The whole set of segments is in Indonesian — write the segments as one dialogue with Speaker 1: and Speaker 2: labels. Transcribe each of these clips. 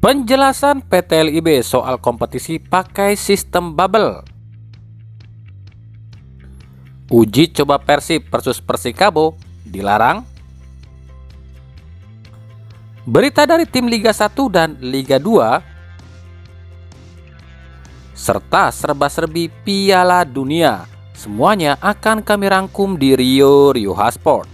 Speaker 1: Penjelasan PT LIB soal kompetisi pakai sistem bubble. Uji coba Persib versus Persikabo dilarang. Berita dari tim Liga 1 dan Liga 2 serta serba-serbi Piala Dunia, semuanya akan kami rangkum di Rio Sport.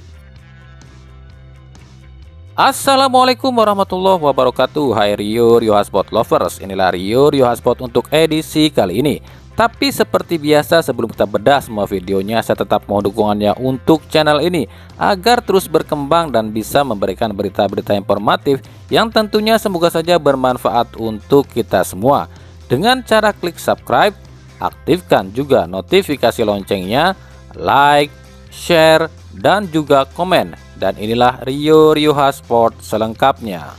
Speaker 1: Assalamualaikum warahmatullahi wabarakatuh. Hai Rio Sport lovers, inilah Rio Sport untuk edisi kali ini. Tapi seperti biasa, sebelum kita bedah semua videonya, saya tetap mohon dukungannya untuk channel ini agar terus berkembang dan bisa memberikan berita-berita informatif yang tentunya semoga saja bermanfaat untuk kita semua. Dengan cara klik subscribe, aktifkan juga notifikasi loncengnya, like, share, dan juga komen. Dan inilah Rio Sport selengkapnya.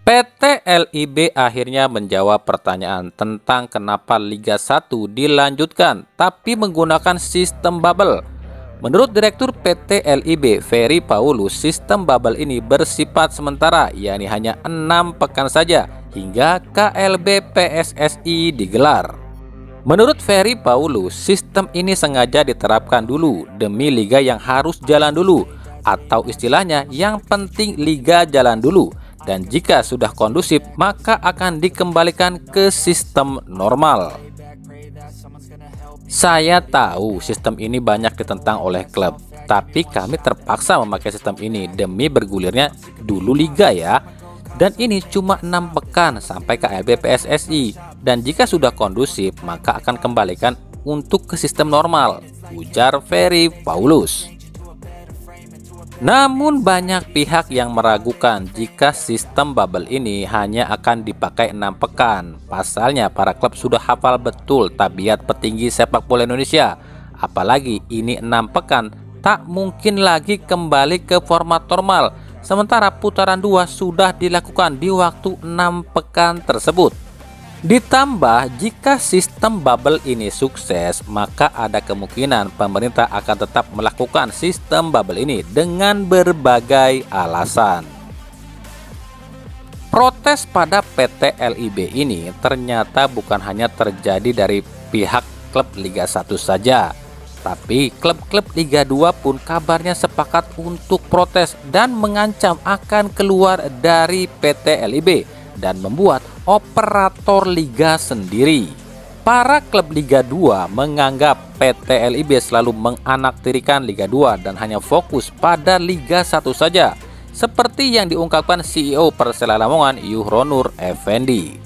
Speaker 1: PT LIB akhirnya menjawab pertanyaan tentang kenapa Liga 1 dilanjutkan tapi menggunakan sistem bubble. Menurut Direktur PT LIB, Ferry Paulus, sistem bubble ini bersifat sementara, yakni hanya 6 pekan saja hingga KLB PSSI digelar. Menurut Ferry Paulus, sistem ini sengaja diterapkan dulu demi liga yang harus jalan dulu, atau istilahnya yang penting liga jalan dulu. Dan jika sudah kondusif, maka akan dikembalikan ke sistem normal. Saya tahu sistem ini banyak ditentang oleh klub, tapi kami terpaksa memakai sistem ini demi bergulirnya dulu liga ya. Dan ini cuma 6 pekan sampai KLB PSSI. Dan jika sudah kondusif, maka akan kembalikan untuk ke sistem normal, ujar Ferry Paulus. Namun banyak pihak yang meragukan jika sistem bubble ini hanya akan dipakai 6 pekan. Pasalnya para klub sudah hafal betul tabiat petinggi sepak bola Indonesia. Apalagi ini 6 pekan, tak mungkin lagi kembali ke format normal. Sementara putaran 2 sudah dilakukan di waktu 6 pekan tersebut. Ditambah jika sistem bubble ini sukses, maka ada kemungkinan pemerintah akan tetap melakukan sistem bubble ini dengan berbagai alasan. Protes pada PT LIB ini ternyata bukan hanya terjadi dari pihak klub Liga 1 saja, tapi klub-klub Liga 2 pun kabarnya sepakat untuk protes dan mengancam akan keluar dari PT LIB dan membuat operator liga sendiri. Para klub Liga 2 menganggap PT LIB selalu menganaktirikan Liga 2 dan hanya fokus pada Liga 1 saja, seperti yang diungkapkan CEO Persela Lamongan Yuhronur Effendi.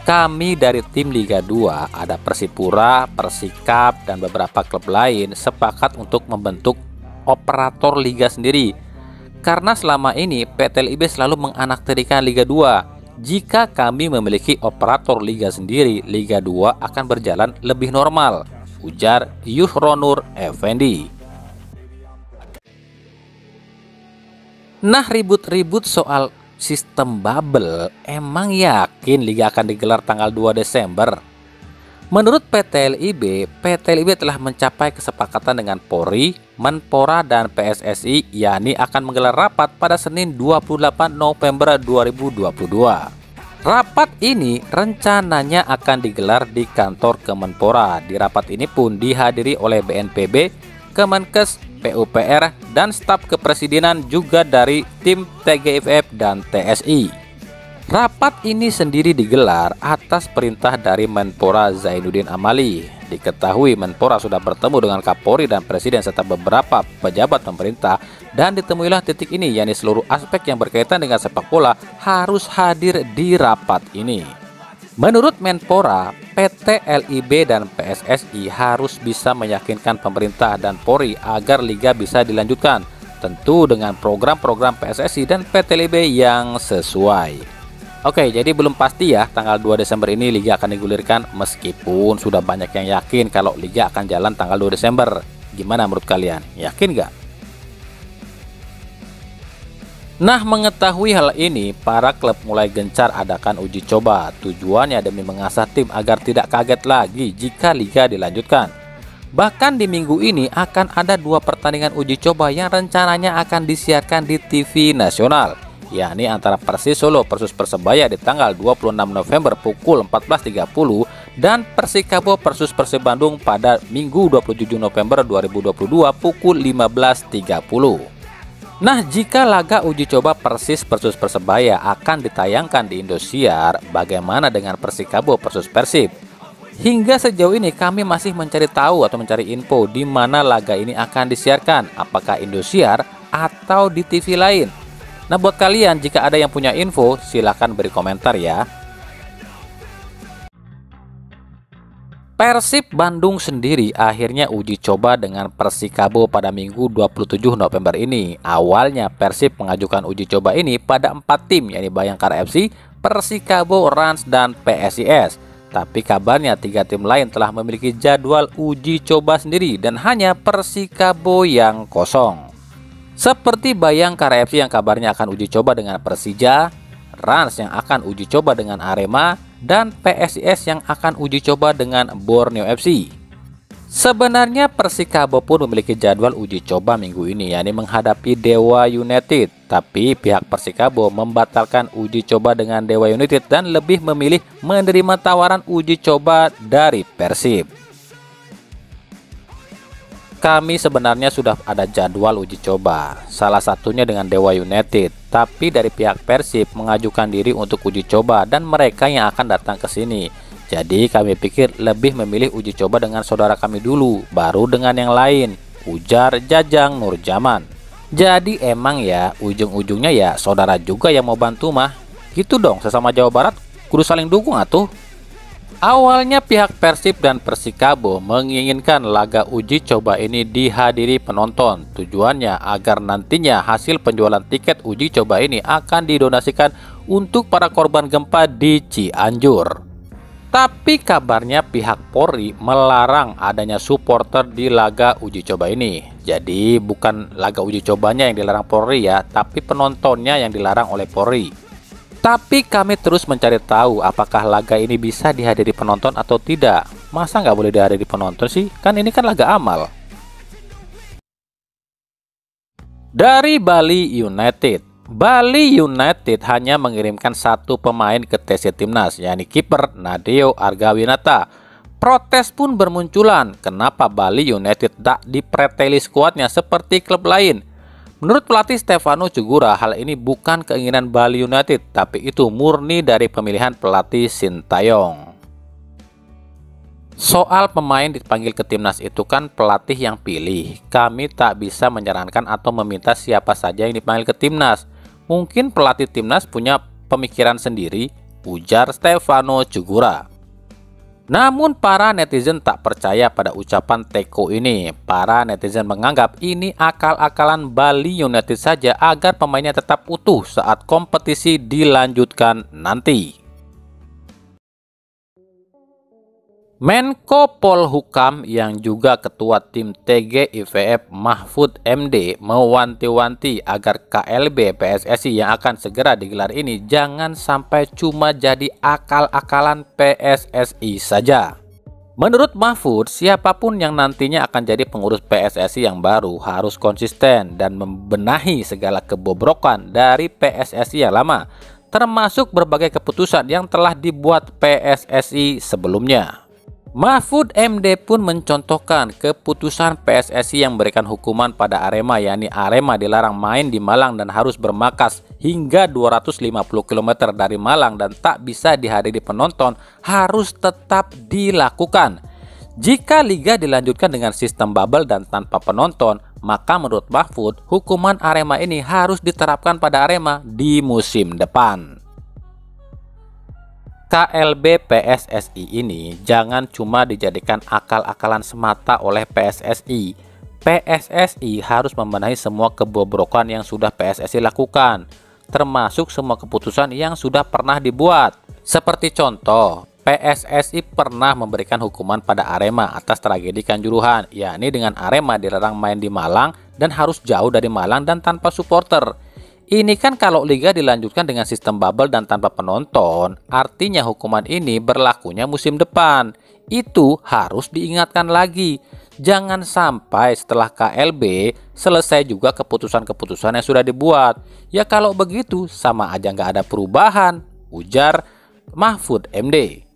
Speaker 1: Kami dari tim Liga 2, ada Persipura, Persikap, dan beberapa klub lain sepakat untuk membentuk operator liga sendiri. Karena selama ini PT LIB selalu menganaktirikan Liga 2. Jika kami memiliki operator liga sendiri, Liga 2 akan berjalan lebih normal, ujar Yuhronur Effendi. Nah, ribut-ribut soal sistem bubble, emang yakin Liga akan digelar tanggal 2 Desember? Menurut PT LIB telah mencapai kesepakatan dengan Polri, Menpora, dan PSSI, yakni akan menggelar rapat pada Senin 28 November 2022. Rapat ini rencananya akan digelar di kantor Kemenpora. Di rapat ini pun dihadiri oleh BNPB, Kemenkes, PUPR, dan staf kepresidenan juga dari tim TGIF dan TSI. Rapat ini sendiri digelar atas perintah dari Menpora Zainuddin Amali. Diketahui Menpora sudah bertemu dengan Kapolri dan Presiden serta beberapa pejabat pemerintah, dan ditemuilah titik ini, yakni seluruh aspek yang berkaitan dengan sepak bola harus hadir di rapat ini. Menurut Menpora, PT LIB dan PSSI harus bisa meyakinkan pemerintah dan Polri agar liga bisa dilanjutkan, tentu dengan program-program PSSI dan PT LIB yang sesuai. Oke, jadi belum pasti ya tanggal 2 Desember ini liga akan digulirkan, meskipun sudah banyak yang yakin kalau liga akan jalan tanggal 2 Desember. Gimana menurut kalian? Yakin nggak? Nah, mengetahui hal ini, para klub mulai gencar adakan uji coba. Tujuannya demi mengasah tim agar tidak kaget lagi jika liga dilanjutkan. Bahkan di minggu ini akan ada 2 pertandingan uji coba yang rencananya akan disiarkan di TV nasional, yakni antara Persis Solo versus Persebaya di tanggal 26 November pukul 14.30 dan Persikabo versus Persib Bandung pada Minggu 27 November 2022 pukul 15.30. Nah, jika laga uji coba Persis versus Persebaya akan ditayangkan di Indosiar, bagaimana dengan Persikabo versus Persib? Hingga sejauh ini kami masih mencari tahu atau mencari info di mana laga ini akan disiarkan, apakah Indosiar atau di TV lain. Nah, buat kalian jika ada yang punya info, silahkan beri komentar ya. Persib Bandung sendiri akhirnya uji coba dengan Persikabo pada Minggu 27 November ini. Awalnya Persib mengajukan uji coba ini pada 4 tim, yakni Bayangkara FC, Persikabo, Rans, dan PSIS. Tapi kabarnya 3 tim lain telah memiliki jadwal uji coba sendiri dan hanya Persikabo yang kosong. Seperti Bayangkara FC yang kabarnya akan uji coba dengan Persija, Rans yang akan uji coba dengan Arema, dan PSIS yang akan uji coba dengan Borneo FC. Sebenarnya Persikabo pun memiliki jadwal uji coba minggu ini, yakni menghadapi Dewa United. Tapi pihak Persikabo membatalkan uji coba dengan Dewa United dan lebih memilih menerima tawaran uji coba dari Persib. Kami sebenarnya sudah ada jadwal uji coba, salah satunya dengan Dewa United. Tapi dari pihak Persib mengajukan diri untuk uji coba dan mereka yang akan datang ke sini. Jadi kami pikir lebih memilih uji coba dengan saudara kami dulu, baru dengan yang lain, ujar Jajang Nurjaman. Jadi emang ya ujung-ujungnya ya saudara juga yang mau bantu mah. Gitu dong, sesama Jawa Barat kudu saling dukung atuh. Awalnya pihak Persib dan Persikabo menginginkan laga uji coba ini dihadiri penonton. Tujuannya agar nantinya hasil penjualan tiket uji coba ini akan didonasikan untuk para korban gempa di Cianjur. Tapi kabarnya pihak Polri melarang adanya supporter di laga uji coba ini. Jadi bukan laga uji cobanya yang dilarang Polri ya, tapi penontonnya yang dilarang oleh Polri. Tapi kami terus mencari tahu apakah laga ini bisa dihadiri penonton atau tidak. Masa nggak boleh dihadiri penonton sih? Kan ini kan laga amal. Dari Bali United. Bali United hanya mengirimkan 1 pemain ke TC Timnas, yakni kiper Nadeo Argawinata. Protes pun bermunculan, kenapa Bali United tak dipreteli skuadnya seperti klub lain. Menurut pelatih Stefano Cugura, hal ini bukan keinginan Bali United, tapi itu murni dari pemilihan pelatih Sintayong. Soal pemain dipanggil ke timnas itu kan pelatih yang pilih. Kami tak bisa menyarankan atau meminta siapa saja yang dipanggil ke timnas. Mungkin pelatih timnas punya pemikiran sendiri, ujar Stefano Cugura. Namun para netizen tak percaya pada ucapan Teko ini. Para netizen menganggap ini akal-akalan Bali United saja agar pemainnya tetap utuh saat kompetisi dilanjutkan nanti. Menko Polhukam yang juga ketua tim TGIVF Mahfud MD mewanti-wanti agar KLB PSSI yang akan segera digelar ini jangan sampai cuma jadi akal-akalan PSSI saja. Menurut Mahfud, siapapun yang nantinya akan jadi pengurus PSSI yang baru harus konsisten dan membenahi segala kebobrokan dari PSSI yang lama, termasuk berbagai keputusan yang telah dibuat PSSI sebelumnya. Mahfud MD pun mencontohkan keputusan PSSI yang memberikan hukuman pada Arema, yakni Arema dilarang main di Malang dan harus bermakas hingga 250 km dari Malang dan tak bisa dihadiri penonton, harus tetap dilakukan. Jika liga dilanjutkan dengan sistem bubble dan tanpa penonton, maka menurut Mahfud, hukuman Arema ini harus diterapkan pada Arema di musim depan. KLB PSSI ini jangan cuma dijadikan akal-akalan semata oleh PSSI. PSSI harus membenahi semua kebobrokan yang sudah PSSI lakukan. termasuk semua keputusan yang sudah pernah dibuat. Seperti contoh, PSSI pernah memberikan hukuman pada Arema atas tragedi Kanjuruhan, yakni dengan Arema dilarang main di Malang dan harus jauh dari Malang dan tanpa supporter. Ini kan kalau liga dilanjutkan dengan sistem bubble dan tanpa penonton, artinya hukuman ini berlakunya musim depan. Itu harus diingatkan lagi. Jangan sampai setelah KLB selesai juga keputusan-keputusan yang sudah dibuat. Ya kalau begitu sama aja nggak ada perubahan, ujar Mahfud MD.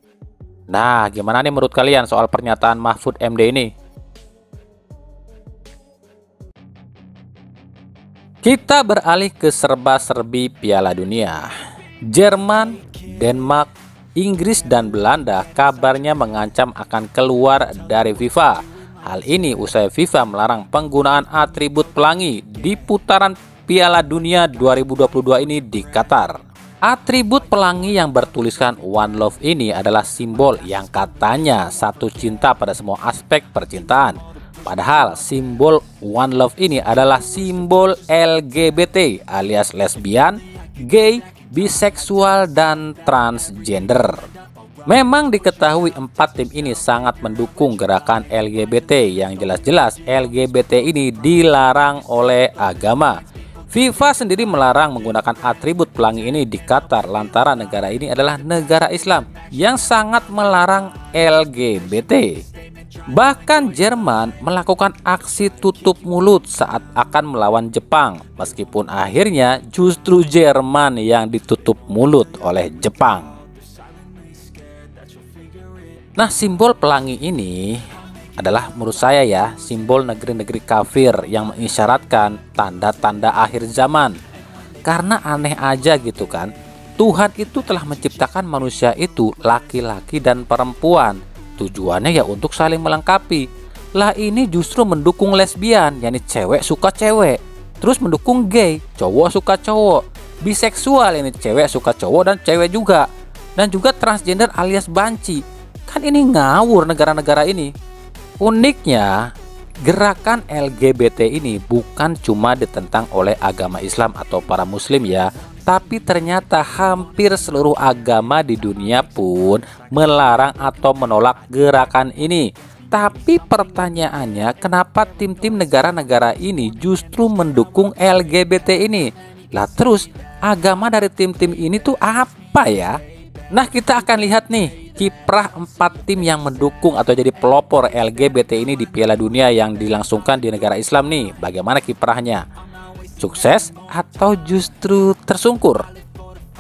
Speaker 1: Nah, gimana nih menurut kalian soal pernyataan Mahfud MD ini? Kita beralih ke serba-serbi Piala Dunia. Jerman, Denmark, Inggris, dan Belanda kabarnya mengancam akan keluar dari FIFA. Hal ini usai FIFA melarang penggunaan atribut pelangi di putaran Piala Dunia 2022 ini di Qatar. Atribut pelangi yang bertuliskan One Love ini adalah simbol yang katanya satu cinta pada semua aspek percintaan. Padahal simbol One Love ini adalah simbol LGBT alias lesbian, gay, biseksual, dan transgender. Memang diketahui 4 tim ini sangat mendukung gerakan LGBT yang jelas-jelas LGBT ini dilarang oleh agama. FIFA sendiri melarang menggunakan atribut pelangi ini di Qatar lantaran negara ini adalah negara Islam yang sangat melarang LGBT. Bahkan Jerman melakukan aksi tutup mulut saat akan melawan Jepang, meskipun akhirnya justru Jerman yang ditutup mulut oleh Jepang. Nah, simbol pelangi ini adalah menurut saya ya simbol negeri-negeri kafir yang mengisyaratkan tanda-tanda akhir zaman. Karena aneh aja gitu kan, Tuhan itu telah menciptakan manusia itu laki-laki dan perempuan. Tujuannya ya untuk saling melengkapi. Lah ini justru mendukung lesbian, yakni cewek suka cewek. Terus mendukung gay, cowok suka cowok. Biseksual, ini cewek suka cowok dan cewek juga. Dan juga transgender alias banci. Kan ini ngawur negara-negara ini. Uniknya, gerakan LGBT ini bukan cuma ditentang oleh agama Islam atau para muslim ya, tapi ternyata hampir seluruh agama di dunia pun melarang atau menolak gerakan ini. Tapi pertanyaannya, kenapa tim-tim negara-negara ini justru mendukung LGBT ini? Lah terus agama dari tim-tim ini tuh apa ya? Nah, kita akan lihat nih kiprah 4 tim yang mendukung atau jadi pelopor LGBT ini di Piala Dunia yang dilangsungkan di negara Islam nih. Bagaimana kiprahnya? Sukses atau justru tersungkur?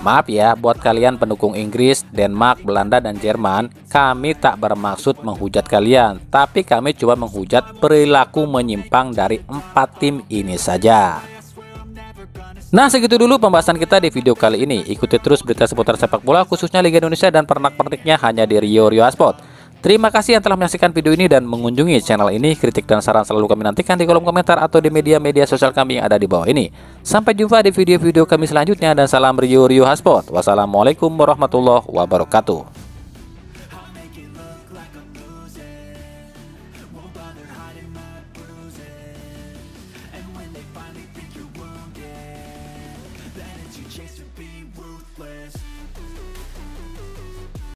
Speaker 1: Maaf ya buat kalian pendukung Inggris, Denmark, Belanda, dan Jerman. Kami tak bermaksud menghujat kalian, tapi kami coba menghujat perilaku menyimpang dari 4 tim ini saja. Nah, segitu dulu pembahasan kita di video kali ini. Ikuti terus berita seputar sepak bola khususnya Liga Indonesia dan pernak-perniknya hanya di Rio Sport. Terima kasih yang telah menyaksikan video ini dan mengunjungi channel ini. Kritik dan saran selalu kami nantikan di kolom komentar atau di media-media sosial kami yang ada di bawah ini. Sampai jumpa di video-video kami selanjutnya dan salam Rio Sport. Wassalamualaikum warahmatullahi wabarakatuh.